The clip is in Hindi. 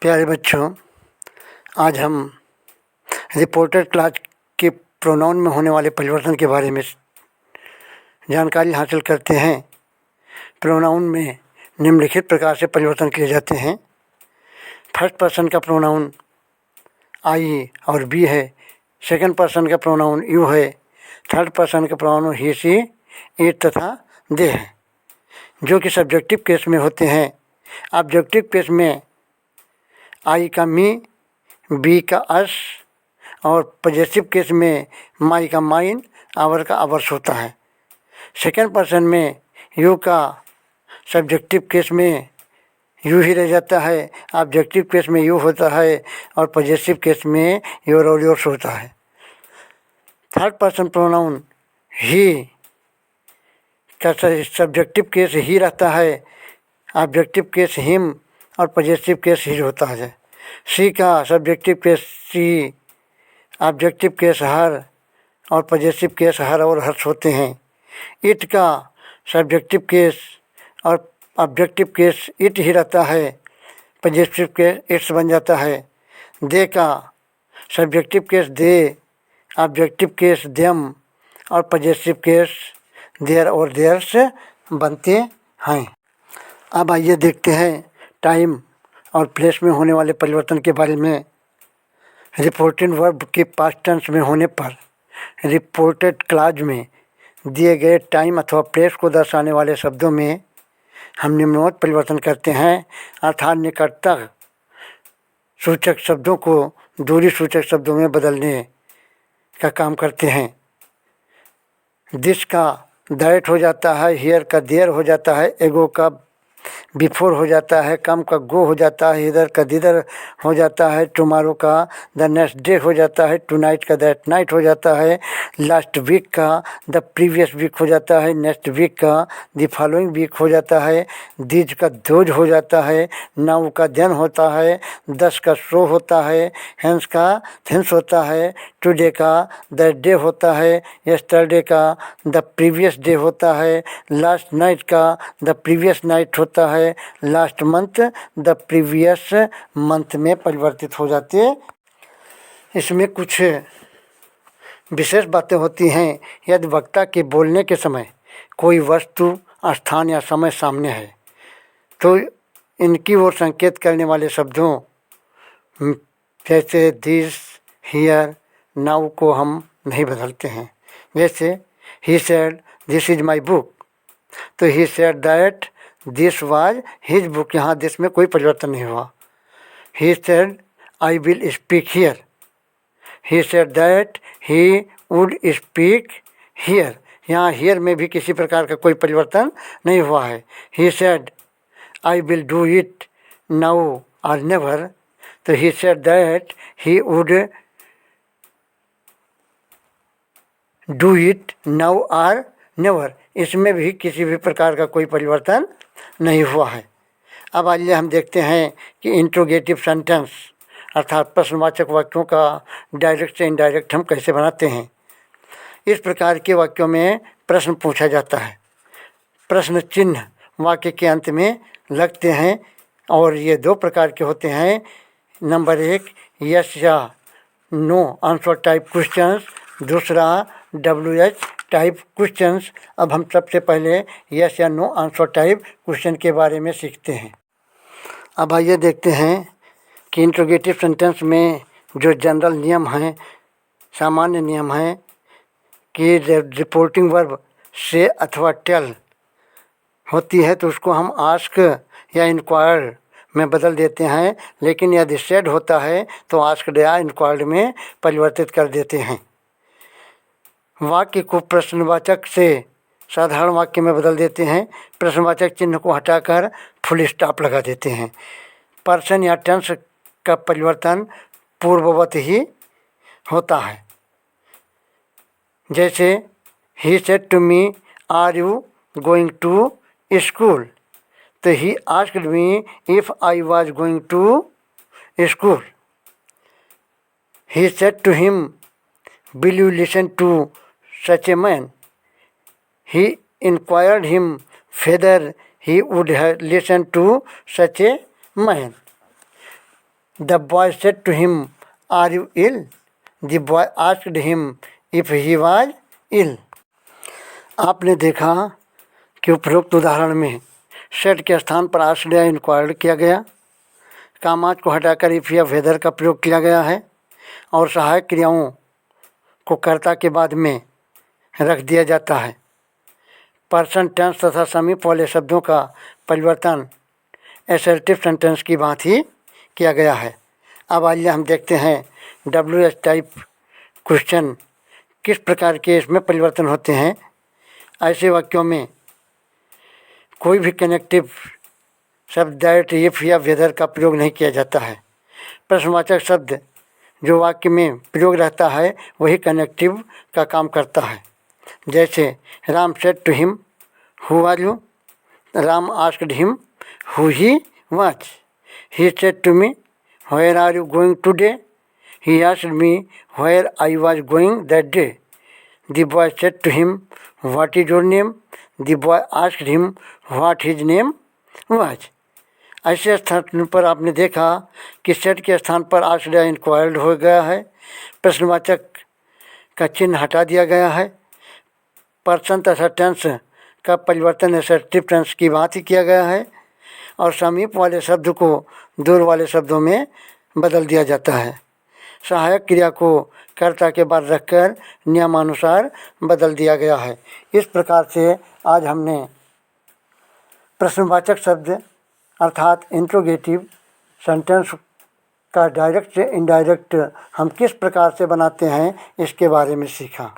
प्यारे बच्चों, आज हम रिपोर्टेड क्लास के प्रोनाउन में होने वाले परिवर्तन के बारे में जानकारी हासिल करते हैं। प्रोनाउन में निम्नलिखित प्रकार से परिवर्तन किए जाते हैं। फर्स्ट पर्सन का प्रोनाउन आई और बी है। सेकंड पर्सन का प्रोनाउन यू है। थर्ड पर्सन का प्रोनाउन ही, सी, इट तथा दे है, जो कि सब्जेक्टिव केस में होते हैं। ऑब्जेक्टिव केस में आई का मी, बी का अस और पॉजेसिव केस में माई का माइन, आवर का आवर्स होता है। सेकंड पर्सन में यू का सब्जेक्टिव केस में यू ही रह जाता है, ऑब्जेक्टिव केस में यू होता है और पॉजेसिव केस में योर और योर्स होता है। थर्ड पर्सन प्रोनाउन ही का सब्जेक्टिव केस ही रहता है, ऑब्जेक्टिव केस हिम और पॉजेसिव केस ही होता है। सी का सब्जेक्टिव केस सी, ऑब्जेक्टिव केस हर और पॉजेसिव केस हर और हर्ष होते हैं। इट का सब्जेक्टिव केस और ऑब्जेक्टिव केस इट ही रहता है, पॉजेसिव केस इट्स बन जाता है। दे का सब्जेक्टिव केस दे, ऑब्जेक्टिव केस देम और पॉजेसिव केस देयर और देयर्स बनते हैं। अब आइए देखते हैं टाइम और प्लेस में होने वाले परिवर्तन के बारे में। रिपोर्टेड वर्ब के पास्ट टेंस में होने पर रिपोर्टेड क्लॉज में दिए गए टाइम अथवा प्लेस को दर्शाने वाले शब्दों में हम निम्नवत परिवर्तन करते हैं, अर्थात निकटता सूचक शब्दों को दूरी सूचक शब्दों में बदलने का काम करते हैं। दिस का दैट हो जाता है, हियर का देयर हो जाता है, एगो का बिफोर हो जाता है, कम का गो हो जाता है, इधर का दिदर हो जाता है, टुमारो का द नेक्स्ट डे हो जाता है, टू नाइट का दैट नाइट हो जाता है, लास्ट वीक का द प्रीवियस वीक हो जाता है, नेक्स्ट वीक का द फॉलोइंग वीक हो जाता है, दीज का दोज हो जाता है, नाउ का देन होता है, दस का सो होता है, हेंस का थिंस होता है, टुडे का द डे होता है, यस्टरडे का द प्रीवियस डे होता है, लास्ट नाइट का द प्रीवियस नाइट होता है, last month the previous month में परिवर्तित हो जाते हैं। इसमें कुछ विशेष बातें होती हैं। यदि वक्ता के बोलने के समय कोई वस्तु, स्थान या समय सामने है तो इनकी ओर संकेत करने वाले शब्दों जैसे दिस, हियर, नाउ को हम नहीं बदलते हैं। जैसे he said this is my book, तो he said that this was his book, यहाँ दिस में कोई परिवर्तन नहीं हुआ। He said I will speak here, he said that he would speak here, यहाँ हियर में भी किसी प्रकार का कोई परिवर्तन नहीं हुआ है। ही said I will do it now और नेवर, तो he said that he would do it now और नेवर, इसमें भी किसी भी प्रकार का कोई परिवर्तन नहीं हुआ है। अब आइए हम देखते हैं कि इंट्रोगेटिव सेंटेंस अर्थात प्रश्नवाचक वाक्यों का डायरेक्ट से इनडायरेक्ट हम कैसे बनाते हैं। इस प्रकार के वाक्यों में प्रश्न पूछा जाता है, प्रश्न चिन्ह वाक्य के अंत में लगते हैं और ये दो प्रकार के होते हैं। नंबर एक, यस या नो आंसर टाइप क्वेश्चंस, दूसरा WH टाइप क्वेश्चंस। अब हम सबसे पहले यस या नो आंसर टाइप क्वेश्चन के बारे में सीखते हैं। अब आइए देखते हैं कि इंट्रोगेटिव सेंटेंस में जो जनरल नियम हैं, सामान्य नियम हैं कि रिपोर्टिंग वर्ब से अथवा टेल होती है तो उसको हम आस्क या इंक्वायर में बदल देते हैं, लेकिन यदि सेड होता है तो आस्क्ड या इंक्वायर्ड में परिवर्तित कर देते हैं। वाक्य को प्रश्नवाचक से साधारण वाक्य में बदल देते हैं, प्रश्नवाचक चिन्ह को हटाकर फुल स्टॉप लगा देते हैं। पर्सन या टेंस का परिवर्तन पूर्ववत ही होता है। जैसे he said to me are you going to school, तो he asked me if I was going to school. He said to him will you listen to such a man, he inquired him whether he would have listened to such a man. The boy said to him, are you ill? The boy asked him if he was ill. आपने देखा कि उपरोक्त उदाहरण में सेड के स्थान पर आस्क्ड या इंक्वायर्ड किया गया, कामाज को हटाकर इफ या वेदर का प्रयोग किया गया है और सहायक क्रियाओं को कर्ता के बाद में रख दिया जाता है। पर्सन टेंस तथा समीप वाले शब्दों का परिवर्तन एसर्टिव सेंटेंस की भांति किया गया है। अब आइए हम देखते हैं WH टाइप क्वेश्चन किस प्रकार के इसमें परिवर्तन होते हैं। ऐसे वाक्यों में कोई भी कनेक्टिव शब्द दैट, इफ या वेदर का प्रयोग नहीं किया जाता है। प्रश्नवाचक शब्द जो वाक्य में प्रयोग रहता है वही कनेक्टिव का काम करता है। जैसे Ram said to him, who are you? Ram asked him who he was. He said to me, where are you going today? He asked me where I was going that day. The boy said to him, what is your name? The boy asked him what his name was. ऐसे स्थान पर आपने देखा कि सेट के स्थान पर आस्क्ड या इंक्वायर्ड हो गया है, प्रश्नवाचक का चिन्ह हटा दिया गया है, पर्सन तथा टेंस का परिवर्तन एसर्टिव टेंस की भांति किया गया है और समीप वाले शब्द को दूर वाले शब्दों में बदल दिया जाता है। सहायक क्रिया को कर्ता के बाद रखकर नियमानुसार बदल दिया गया है। इस प्रकार से आज हमने प्रश्नवाचक शब्द अर्थात इंट्रोगेटिव सेंटेंस का डायरेक्ट से इनडायरेक्ट हम किस प्रकार से बनाते हैं इसके बारे में सीखा।